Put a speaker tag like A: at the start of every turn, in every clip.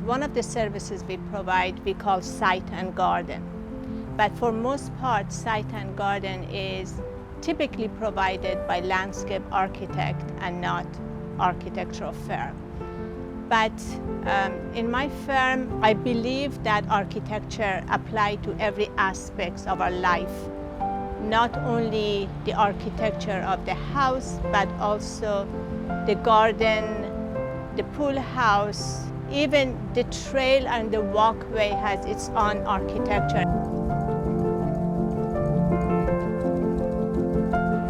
A: One of the services we provide we call site and garden. But for most part, site and garden is typically provided by landscape architect and not architectural firm. But in my firm, I believe that architecture applies to every aspect of our life, not only the architecture of the house, but also the garden, the pool house, even the trail and the walkway has its own architecture.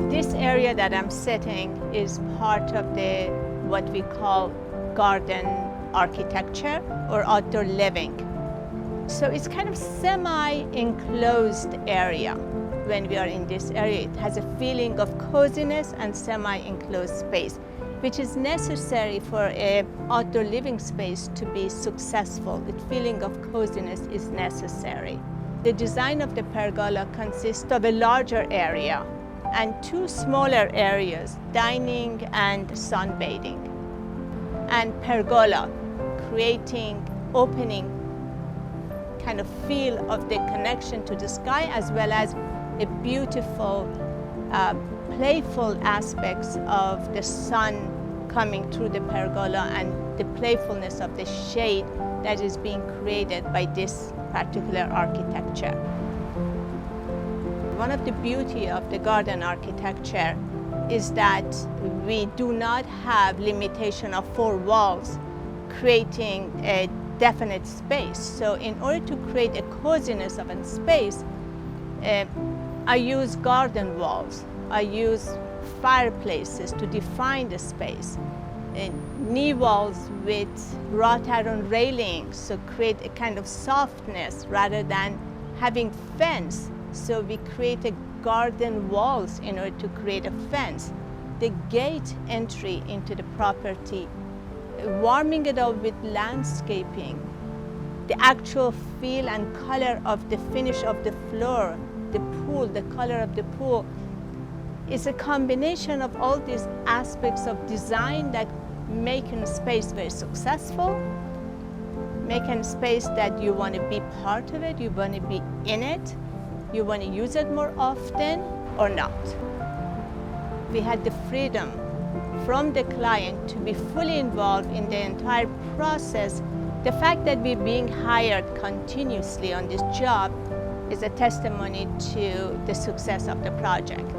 A: This area that I'm sitting is part of the what we call garden architecture or outdoor living. So it's kind of semi-enclosed area. When we are in this area, it has a feeling of coziness and semi-enclosed space, which is necessary for an outdoor living space to be successful. The feeling of coziness is necessary. The design of the pergola consists of a larger area and two smaller areas, dining and sunbathing. And pergola, creating, opening kind of feel of the connection to the sky, as well as a beautiful, playful aspects of the sun coming through the pergola and the playfulness of the shade that is being created by this particular architecture. One of the beauty of the garden architecture is that we do not have limitation of 4 walls creating a definite space. So in order to create a coziness of a space, I use garden walls. I use fireplaces to define the space. Knee walls with wrought iron railings, so create a kind of softness rather than having fence. So we create a garden walls in order to create a fence. The gate entry into the property, warming it up with landscaping, the actual feel and color of the finish of the floor, the pool, the color of the pool, is a combination of all these aspects of design that make a space very successful, make a space that you want to be part of it, you want to be in it, you want to use it more often or not. We had the freedom from the client to be fully involved in the entire process. The fact that we're being hired continuously on this job is a testimony to the success of the project.